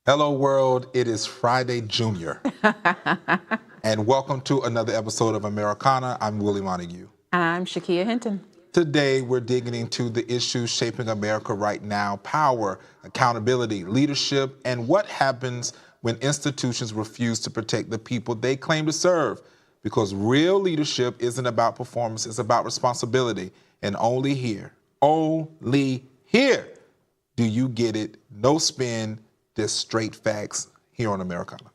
Hello, world. It is Friday Junior. And welcome to another episode of Americana. I'm Willie Montague. I'm Shakhea Hinton. Today, we're digging into the issues shaping America right now: power, accountability, leadership, and what happens when institutions refuse to protect the people they claim to serve. Because real leadership isn't about performance, it's about responsibility. And only here do you get it. No spin, just straight facts here on Americana.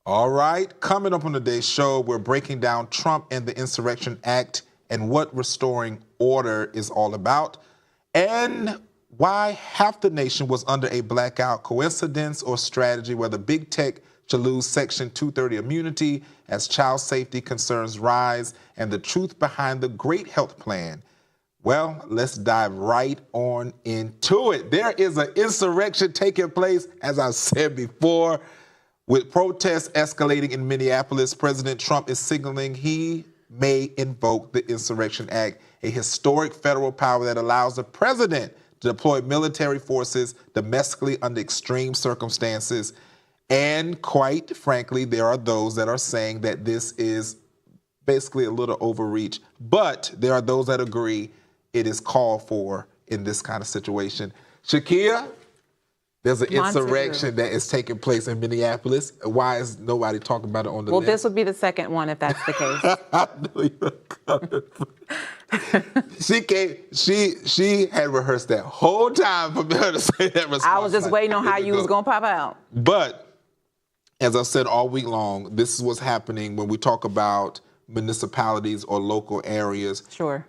All right, coming up on today's show, we're breaking down Trump and the Insurrection Act and what restoring order is all about, and why half the nation was under a blackout. Coincidence or strategy, whether big tech should lose Section 230 immunity as child safety concerns rise, and the truth behind the great health plan. Well, let's dive right on into it. There is an insurrection taking place, as I've said before. With protests escalating in Minneapolis, President Trump is signaling he may invoke the Insurrection Act, a historic federal power that allows the president to deploy military forces domestically under extreme circumstances. And quite frankly, there are those that are saying that this is basically a little overreach. But there are those that agree it is called for in this kind of situation. Shakhea, there's an insurrection that is taking place in Minneapolis. Why is nobody talking about it on the list? Well, this would be the second one if that's the case. I knew you were coming. She had rehearsed that whole time for her to say that response. I was just waiting on how you was going to pop out. But as I've said all week long, this is what's happening when we talk about municipalities or local areas. Sure.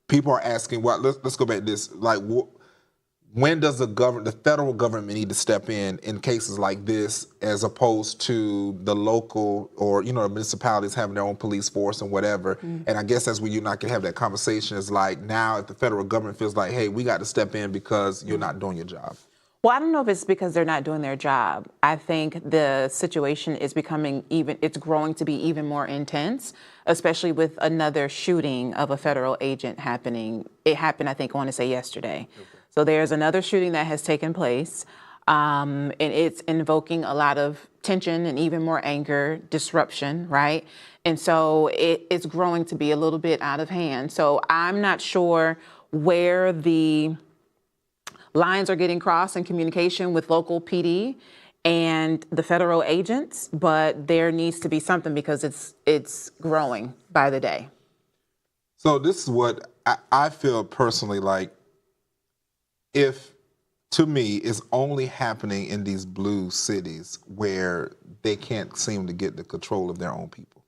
People are asking, well, let's go back to this. Like, when does the federal government need to step in cases like this, as opposed to the local or, the municipalities having their own police force and whatever? And I guess that's where you and I can have that conversation, is like, now if the federal government feels like, hey, we got to step in because you're not doing your job. Well, I don't know if it's because they're not doing their job. I think the situation is it's growing to be even more intense, especially with another shooting of a federal agent happening. It happened, I think, I want to say yesterday. Okay. So there's another shooting that has taken place, and it's invoking a lot of tension and even more anger, disruption, right? And so it's growing to be a little bit out of hand. So I'm not sure where the lines are getting crossed in communication with local PD and the federal agents, but there needs to be something because it's growing by the day. So this is what I feel personally like. If, to me, it's only happening in these blue cities where they can't seem to get the control of their own people.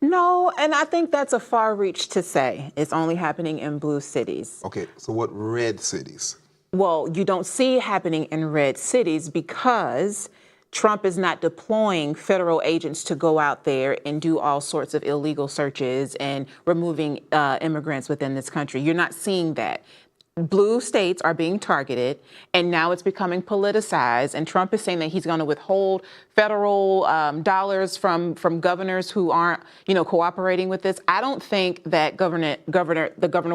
No, and I think that's a far reach to say it's only happening in blue cities. Okay, so what red cities? Well, you don't see it happening in red cities because Trump is not deploying federal agents to go out there and do all sorts of illegal searches and removing immigrants within this country. You're not seeing that. Blue states are being targeted, and now it's becoming politicized. And Trump is saying that he's going to withhold federal dollars from governors who aren't, cooperating with this. I don't think that Governor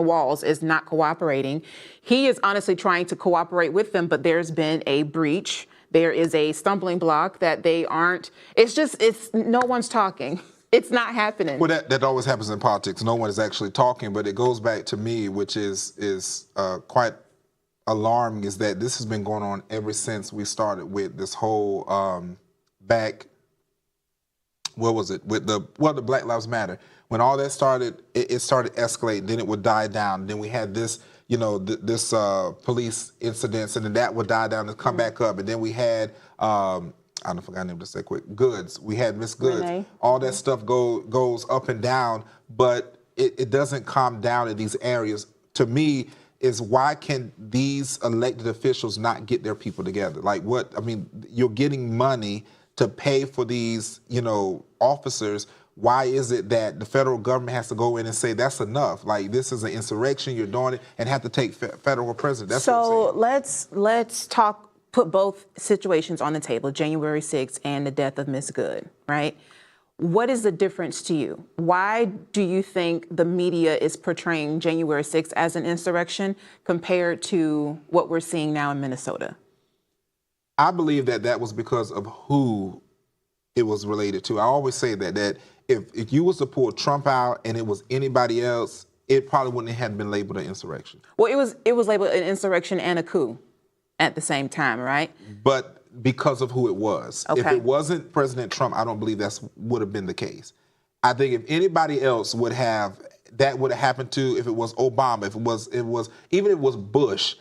Walz is not cooperating. He is honestly trying to cooperate with them, but there's been a breach. There is a stumbling block that they aren't. It's no one's talking. It's not happening. Well, that always happens in politics. No one is actually talking, but it goes back to me, which is quite alarming, is that this has been going on ever since we started with this whole with the Black Lives Matter. When all that started, it started escalating. Then it would die down. Then we had this, this police incidents, and then that would die down and come back up. And then we had I don't forget her name, just say quick. Goods. We had Miss Goods. Renee. All that stuff goes up and down, but it doesn't calm down in these areas. To me, is why can these elected officials not get their people together? Like you're getting money to pay for these, officers. Why is it that the federal government has to go in and say that's enough? Like, this is an insurrection, you're doing it, and have to take federal precedent? That's so let's talk put both situations on the table, January 6th and the death of Miss Good, right? What is the difference to you? Why do you think the media is portraying January 6th as an insurrection compared to what we're seeing now in Minnesota? I believe that was because of who it was related to. I always say that if you was to pull Trump out and it was anybody else, it probably wouldn't have been labeled an insurrection. Well, it was labeled an insurrection and a coup at the same time, right? But because of who it was. Okay. If it wasn't President Trump, I don't believe would have been the case. I think if anybody else would have happened to, if it was Obama, if it was even if it was Bush,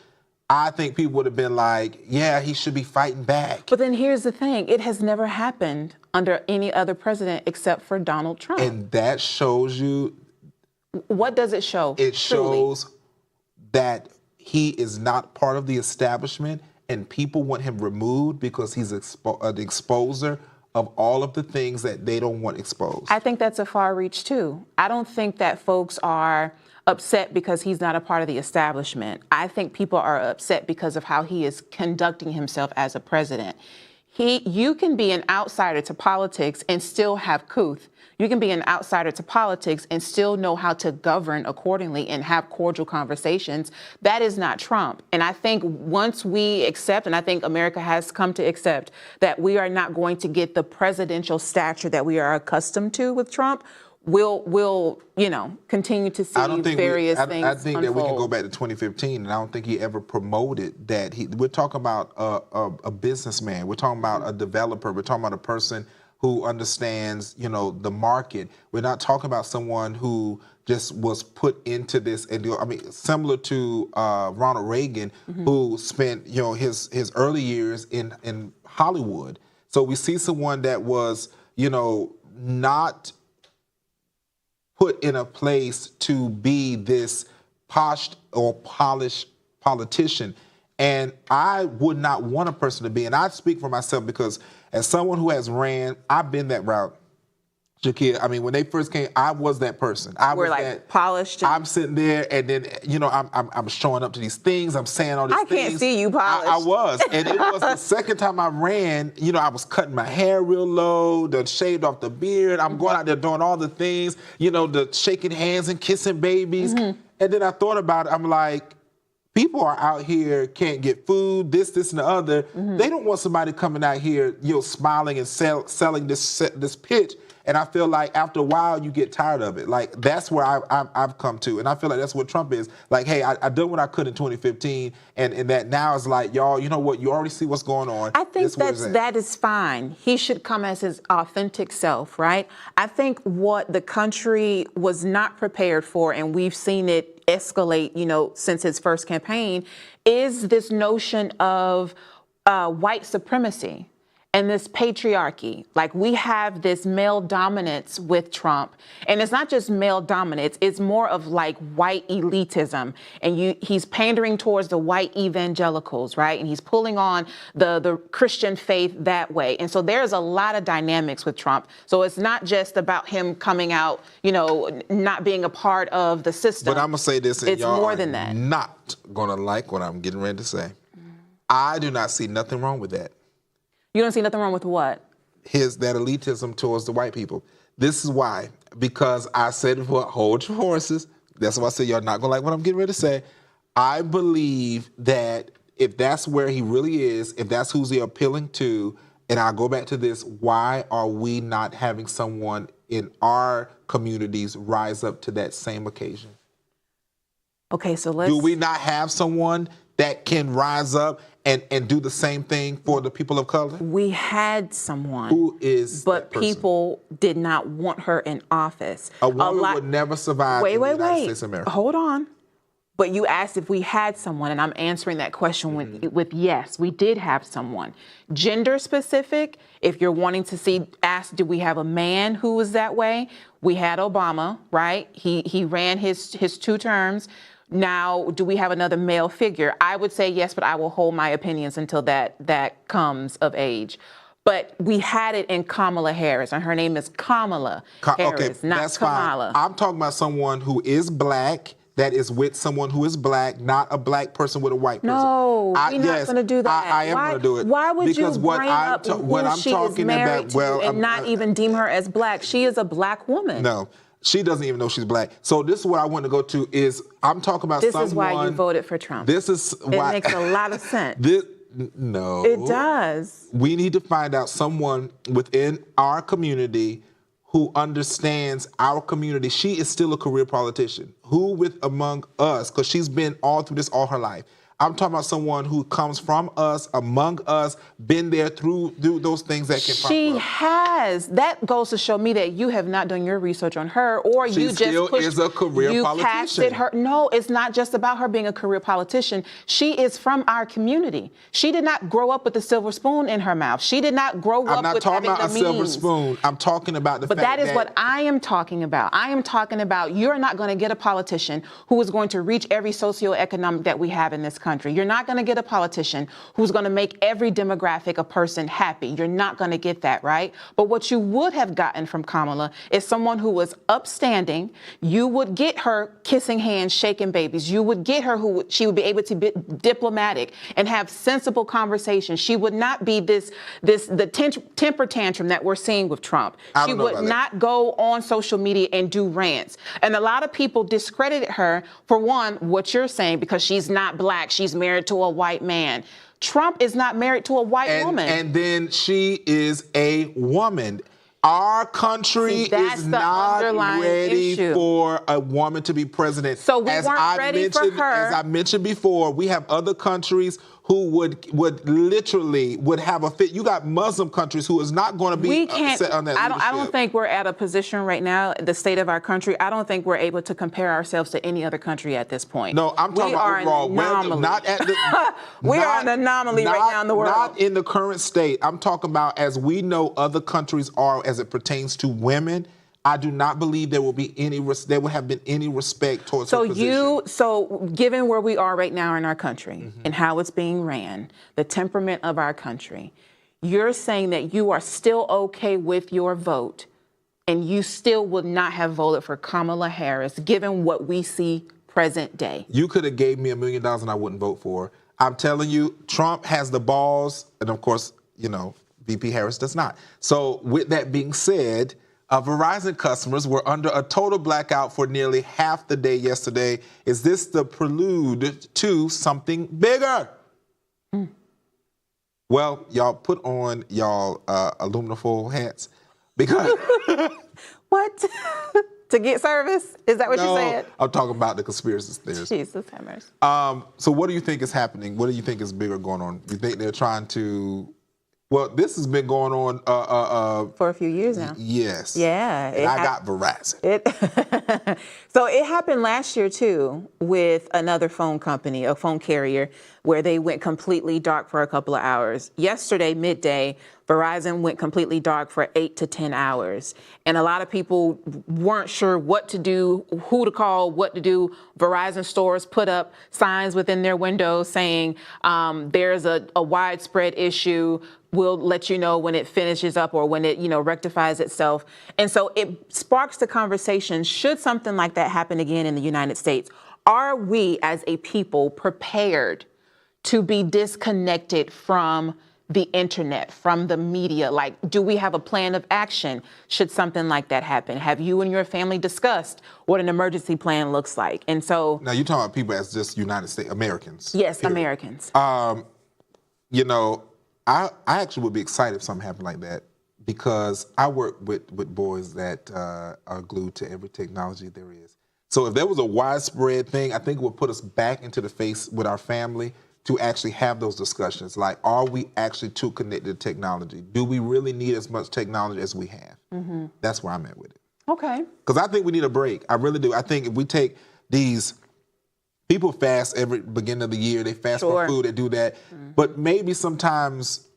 I think people would have been like, yeah, he should be fighting back. But then here's the thing, it has never happened under any other president except for Donald Trump. And that shows you. What does it show? It shows that he is not part of the establishment, and people want him removed because he's an exposer of all of the things that they don't want exposed. I think that's a far reach too. I don't think that folks are upset because he's not a part of the establishment. I think people are upset because of how he is conducting himself as a president. You can be an outsider to politics and still have couth. You can be an outsider to politics and still know how to govern accordingly and have cordial conversations. That is not Trump. And I think once we accept, and I think America has come to accept, that we are not going to get the presidential stature that we are accustomed to with Trump, we'll continue to see various things I think unfold. that we can go back to 2015, and I don't think he ever promoted that. We're talking about a businessman. We're talking about a developer. We're talking about a person who understands, the market. We're not talking about someone who just was put into this. And similar to Ronald Reagan, who spent, his early years in Hollywood. So we see someone that was, not put in a place to be this posh or polished politician. And I would not want a person to be, and I speak for myself because as someone who has ran, I've been that route. Shakhea, when they first came, I was that person. We're like that, polished. I'm sitting there, and then I'm showing up to these things. I'm saying all these things. I can't see you polished. I was, and it was the second time I ran. I was cutting my hair real low, the shaved off the beard. I'm going out there doing all the things. The shaking hands and kissing babies. And then I thought about it. I'm like, people are out here, can't get food, this, and the other. They don't want somebody coming out here, smiling and selling this pitch. And I feel like after a while, you get tired of it. Like, that's where I've come to. And I feel like that's what Trump is. Like, hey, I done what I could in 2015. And that now is like, y'all, you know what? You already see what's going on. I think that is fine. He should come as his authentic self, right? I think what the country was not prepared for, and we've seen it escalate, since his first campaign, is this notion of white supremacy and this patriarchy. Like, we have this male dominance with Trump, and it's not just male dominance, it's more of like white elitism. And he's pandering towards the white evangelicals, right? And he's pulling on the Christian faith that way. And so there's a lot of dynamics with Trump. So it's not just about him coming out, not being a part of the system. But I'm gonna say this, and it's y'all more than that. Not gonna like what I'm getting ready to say. I do not see nothing wrong with that. You don't see nothing wrong with what? That elitism towards the white people. This is why. Because I said, hold your horses. That's why I said y'all not gonna like what I'm getting ready to say. I believe that if that's where he really is, if that's who's he appealing to, and I'll go back to this, why are we not having someone in our communities rise up to that same occasion? Okay, so let's... Do we not have someone that can rise up and do the same thing for the people of color? We had someone. Who is But that person? People did not want her in office. A woman would never survive in the United States of America. Hold on. But you asked if we had someone, and I'm answering that question with yes, we did have someone. Gender specific, if you're wanting to ask, do we have a man who was that way? We had Obama, right? He ran his 2 terms. Now, do we have another male figure? I would say yes, but I will hold my opinions until that comes of age. But we had it in Kamala Harris, and her name is Kamala Harris, not that's Kamala. Fine. I'm talking about someone who is black, that is with someone who is black, not a black person with a white person. No, we're not going to do that. I am going to do it. Why would because you bring up who she is married to and not even deem her as black? She is a black woman. No, she doesn't even know she's black. So this is what I want to go to is I'm talking about someone. This is why you voted for Trump. This is why. It makes a lot of sense. No. It does. We need to find out someone within our community who understands our community. She is still a career politician. Who among us, because she's been all through this all her life. I'm talking about someone who comes from us, among us, been there through those things that can pop up. She has. That goes to show me that you have not done your research on her, or she you just still pushed, is a career you politician. Casted her. No, it's not just about her being a career politician. She is from our community. She did not grow up with a silver spoon in her mouth. She did not grow up with having the means. I'm not talking about a silver spoon. I'm talking about the fact that... But that is what I am talking about. I am talking about you're not going to get a politician who is going to reach every socioeconomic that we have in this country. You're not going to get a politician who's going to make every demographic a person happy. You're not going to get that, right? But what you would have gotten from Kamala is someone who was upstanding. You would get her kissing hands, shaking babies. You would get her she would be able to be diplomatic and have sensible conversations. She would not be the temper tantrum that we're seeing with Trump. She would not go on social media and do rants. And a lot of people discredited her for one, what you're saying, because she's not black. She's married to a white man. Trump is not married to a white woman. And then she is a woman. Our country is not ready for a woman to be president. So we weren't ready for her. As I mentioned before, we have other countries who would literally have a fit. You got Muslim countries who is not going to be set on that leadership. I don't think we're at a position right now, the state of our country, I don't think we're able to compare ourselves to any other country at this point. No, I'm talking about overall. We are an anomaly right now in the world. Not in the current state. I'm talking about as we know other countries are as it pertains to women. I do not believe there would have been any respect towards her position. So given where we are right now in our country and how it's being ran, the temperament of our country, you're saying that you are still okay with your vote and you still would not have voted for Kamala Harris given what we see present day. You could have gave me $1 million and I wouldn't vote for her. I'm telling you, Trump has the balls, and of course, VP Harris does not. So with that being said, Verizon customers were under a total blackout for nearly half the day yesterday. Is this the prelude to something bigger? Well, y'all put on y'all aluminum foil hats because... What? To get service? Is that what you said? I'm talking about the conspiracy theories. Jesus have mercy. So what do you think is happening? What do you think is bigger going on? You think they're trying to... Well, this has been going on for a few years now. Yes. Yeah. And I got Verizon. So it happened last year, too, with another phone company, a phone carrier, where they went completely dark for a couple of hours. Yesterday, midday, Verizon went completely dark for 8 to 10 hours. And a lot of people weren't sure what to do, who to call, what to do. Verizon stores put up signs within their windows saying there's a widespread issue. We'll let you know when it finishes up or when it, rectifies itself. And so it sparks the conversation, should something like that happen again in the United States? Are we as a people prepared to be disconnected from the internet, from the media? Like, do we have a plan of action should something like that happen? Have you and your family discussed what an emergency plan looks like? And so... Now, you're talking about people as just United States Americans. Yes, period. Americans. I actually would be excited if something happened like that because I work with boys that are glued to every technology there is. So if there was a widespread thing, I think it would put us back into the face with our family to actually have those discussions. Like, are we actually too connected to technology? Do we really need as much technology as we have? Mm-hmm. That's where I'm at with it. Okay. Because I think we need a break. I really do. I think if we take these... People fast every beginning of the year. They fast for food. They do that. Mm-hmm. But maybe sometimes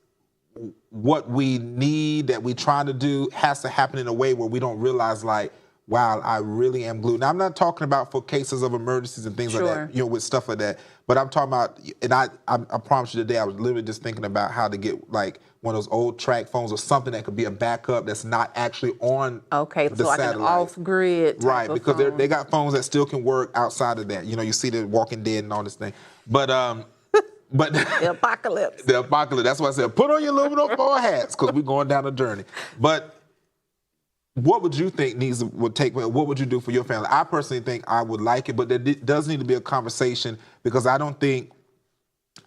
what we need that we try to do has to happen in a way where we don't realize, like, while I really am glued. Now, I'm not talking about for cases of emergencies and things like Sure. that, with stuff like that. But I'm talking about, and I promise you today, I was literally just thinking about how to get like one of those old track phones or something that could be a backup that's not actually on Okay, the so like an satellite. off-grid type Right, of because phone. they got phones that still can work outside of that. You see the Walking Dead and all this thing. But The apocalypse. the apocalypse. That's why I said put on your aluminum foil hats because we're going down a journey. But what would you think would take? What would you do for your family? I personally think I would like it, but there does need to be a conversation because I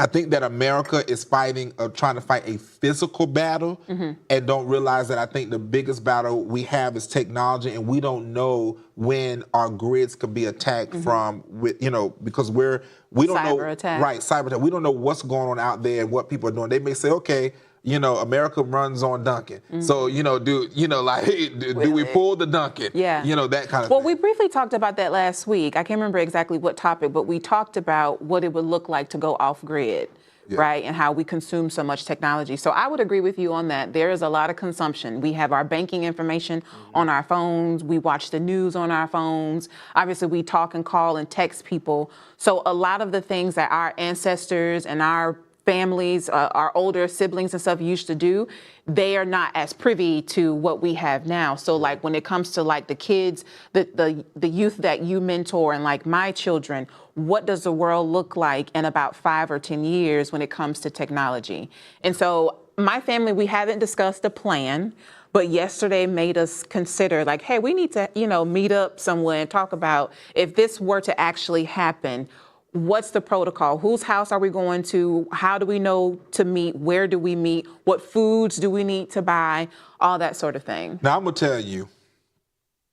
think that America is trying to fight a physical battle and don't realize that I think the biggest battle we have is technology, and we don't know when our grids could be attacked from, because we don't know. Cyber attack. Right, cyber attack. We don't know what's going on out there and what people are doing. They may say, okay, America runs on Duncan. So, do we pull the Duncan? Yeah. That kind of Well, thing. we briefly talked about that last week. I can't remember exactly what topic, but we talked about what it would look like to go off grid, right? And how we consume so much technology. So I would agree with you on that. There is a lot of consumption. We have our banking information on our phones. We watch the news on our phones. Obviously, we talk and call and text people. So a lot of the things that our ancestors and our families, our older siblings and stuff used to do, they are not as privy to what we have now. So like when it comes to like the kids, the youth that you mentor and like my children, what does the world look like in about 5 or 10 years when it comes to technology? And so my family, we haven't discussed a plan, but yesterday made us consider like, hey, we need to, meet up somewhere and talk about if this were to actually happen, what's the protocol? Whose house are we going to? How do we know to meet? Where do we meet? What foods do we need to buy? All that sort of thing. Now, I'm going to tell you,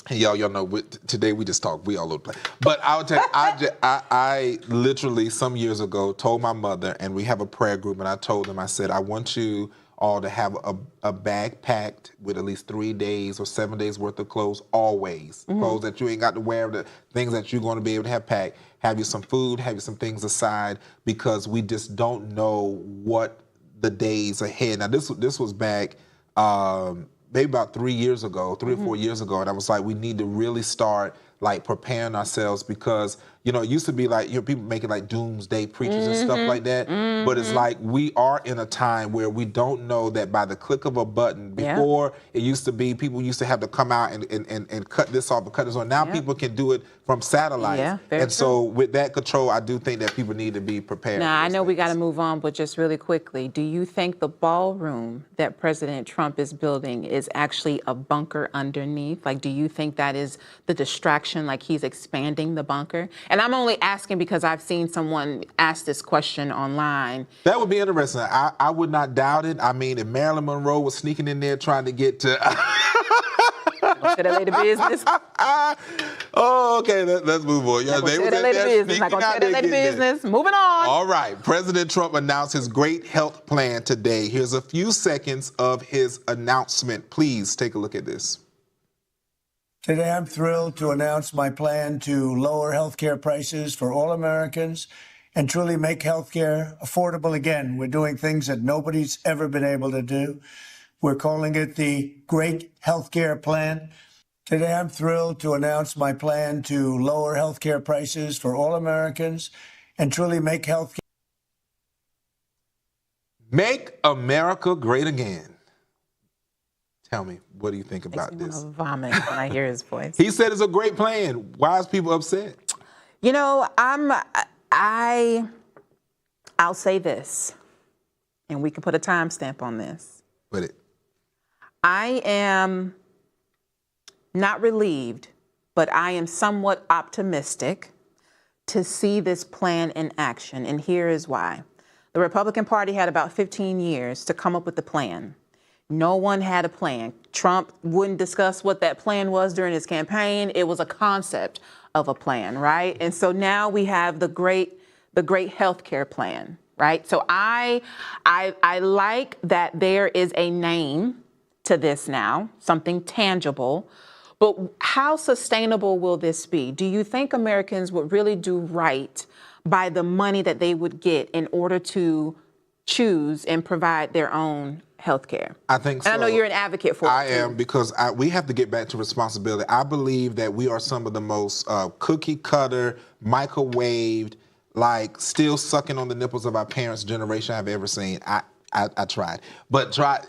and y'all know, today we just talk. We all over the place. But I'll tell you, I literally some years ago told my mother, and we have a prayer group, and I told them, I said, I want you all to have a bag packed with at least 3 days or 7 days worth of clothes always. Clothes that you ain't got to wear, the things that you're going to be able to have packed. Have you some food, have you some things aside, because we just don't know what the days ahead. Now, this was back maybe about 3 years ago, 3 or 4 years ago, and I was like, we need to really start like preparing ourselves because, it used to be like, people making like doomsday preachers and stuff like that. But it's like we are in a time where we don't know that by the click of a button, before it used to be, people used to have to come out and cut this off and cut this on. Now people can do it from satellites. Yeah, and so with that control, I do think that people need to be prepared. Now, I know we got to move on, but just really quickly, do you think the ballroom that President Trump is building is actually a bunker underneath? Like, do you think that is the distraction, like he's expanding the bunker? And I'm only asking because I've seen someone ask this question online. That would be interesting. I would not doubt it. I mean, if Marilyn Monroe was sneaking in there trying to get to... Say that lady business. Oh, okay, let's move on. Yeah, Say that lady business. Not gonna say that lady business. Moving on. All right, President Trump announced his great health plan today. Here's a few seconds of his announcement. Please take a look at this. Today, I'm thrilled to announce my plan to lower healthcare prices for all Americans and truly make healthcare affordable again. We're doing things that nobody's ever been able to do. We're calling it the Great Healthcare Plan. Today, I'm thrilled to announce my plan to lower healthcare prices for all Americans and truly make healthcare. Make America great again. Tell me, what do you think about Makes me this? want to vomit when I hear his voice. He said it's a great plan. Why is people upset? I'll say this, and we can put a timestamp on this. Put it. I am not relieved, but I am somewhat optimistic to see this plan in action, and here is why. The Republican Party had about 15 years to come up with the plan. No one had a plan. Trump wouldn't discuss what that plan was during his campaign. It was a concept of a plan, right? And so now we have the great healthcare plan, right? So I like that there is a name to this now, something tangible. But how sustainable will this be? Do you think Americans would really do right by the money that they would get in order to choose and provide their own health care. I think so. And I know you're an advocate for it. I am, because we have to get back to responsibility. I believe that we are some of the most cookie cutter, microwaved, like still sucking on the nipples of our parents' generation I've ever seen. I tried,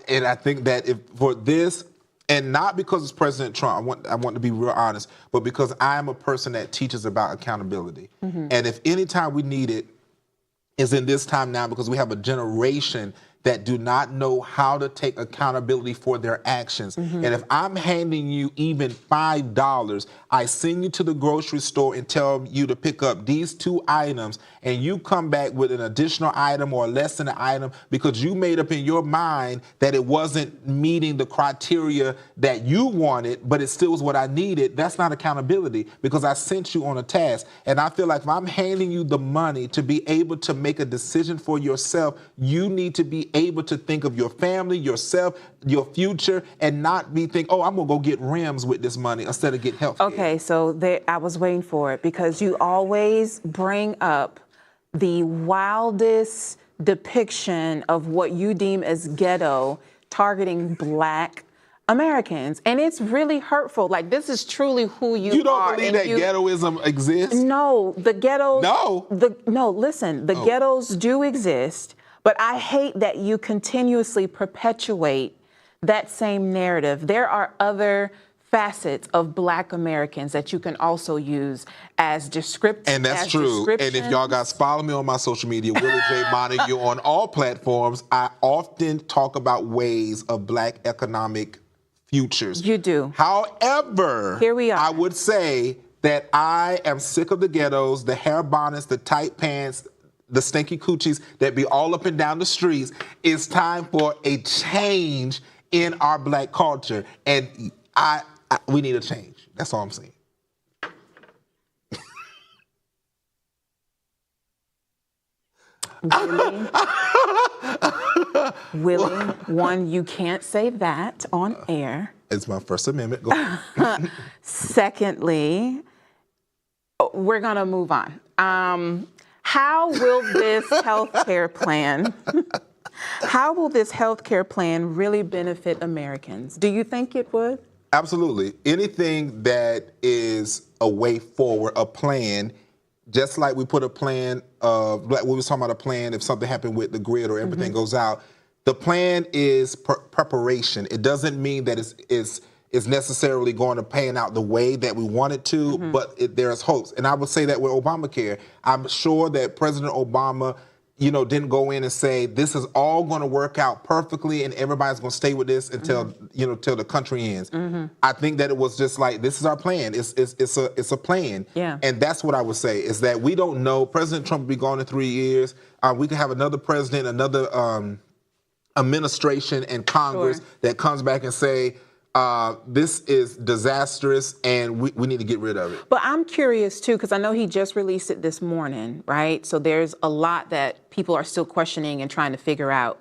and I think that if for this, and not because it's President Trump, I want to be real honest, but because I am a person that teaches about accountability. And if any time we need it, is in this time now, because we have a generation that do not know how to take accountability for their actions. And if I'm handing you even $5, I send you to the grocery store and tell you to pick up these 2 items, and you come back with an additional item or less than an item because you made up in your mind that it wasn't meeting the criteria that you wanted, but it still was what I needed, that's not accountability, because I sent you on a task. And I feel like if I'm handing you the money to be able to make a decision for yourself, you need to be able to think of your family, yourself, your future, and not be thinking, oh, I'm gonna go get rims with this money instead of get health care. Okay, so I was waiting for it, because you always bring up the wildest depiction of what you deem as ghetto targeting Black Americans. And it's really hurtful. Like, this is truly who you are. You don't believe that ghettoism exists? No, the ghettos. No. Listen, the ghettos do exist, but I hate that you continuously perpetuate that same narrative. There are other facets of Black Americans that you can also use as descriptive. And that's true. And if y'all guys follow me on my social media, Willie J. Montague on all platforms, I often talk about ways of Black economic futures. You do. However, here we are. I would say that I am sick of the ghettos, the hair bonnets, the tight pants, the stinky coochies that be all up and down the streets. It's time for a change in our Black culture. And we need a change. That's all I'm saying. Willie, one, you can't say that on air. It's my First Amendment. Go ahead. Secondly, we're going to move on. How will this healthcare plan really benefit Americans? Do you think it would? Absolutely. Anything that is a way forward, a plan, just like we put a plan of, like we was talking about a plan if something happened with the grid or everything goes out, the plan is preparation. It doesn't mean that it's necessarily going to pan out the way that we want it to, but there's hopes. And I would say that with Obamacare, I'm sure that President Obama didn't go in and say, this is all going to work out perfectly and everybody's going to stay with this until, till the country ends. I think that it was just like, this is our plan. It's a plan. Yeah. And that's what I would say, is that we don't know. President Trump will be gone in 3 years. We can have another president, another administration and Congress that comes back and say, this is disastrous and we need to get rid of it. But I'm curious too, because I know he just released it this morning, right? So there's a lot that people are still questioning and trying to figure out.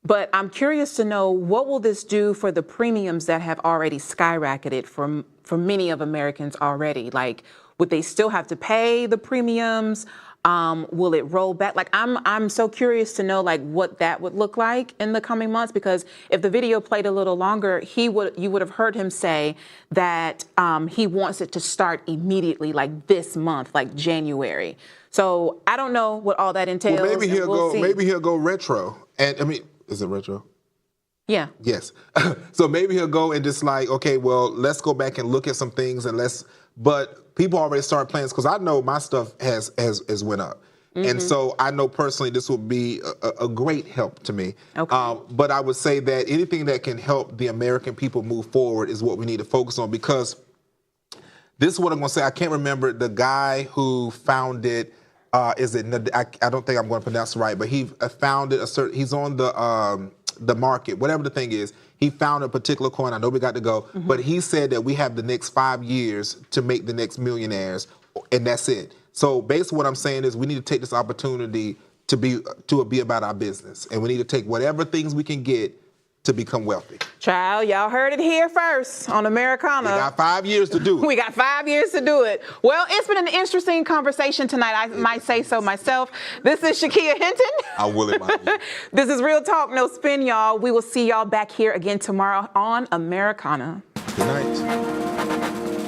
But I'm curious to know, what will this do for the premiums that have already skyrocketed for many of Americans already? Like, would they still have to pay the premiums? Will it roll back? Like, I'm so curious to know, like, what that would look like in the coming months, because if the video played a little longer, you would have heard him say that he wants it to start immediately, like this month, like January. So I don't know what all that entails. Well, maybe he'll go retro. And I mean, is it retro? Yeah. Yes. So maybe he'll go and just like, okay, well, let's go back and look at some things but people already started plans, because I know my stuff has went up. And so I know personally this would be a great help to me. Okay. But I would say that anything that can help the American people move forward is what we need to focus on, because this is what I'm going to say. I can't remember the guy who founded, I don't think I'm going to pronounce it right, but he founded he's on the market, whatever the thing is. He found a particular coin. I know we got to go, but he said that we have the next 5 years to make the next millionaires, and that's it. So basically what I'm saying is we need to take this opportunity to be about our business, and we need to take whatever things we can get to become wealthy. Child, y'all heard it here first on Americana. We got 5 years to do it. We got 5 years to do it. Well, it's been an interesting conversation tonight. I might say so myself. This is Shakhea Hinton. I'm Willie, Montague. This is Real Talk, No Spin, y'all. We will see y'all back here again tomorrow on Americana. Good night.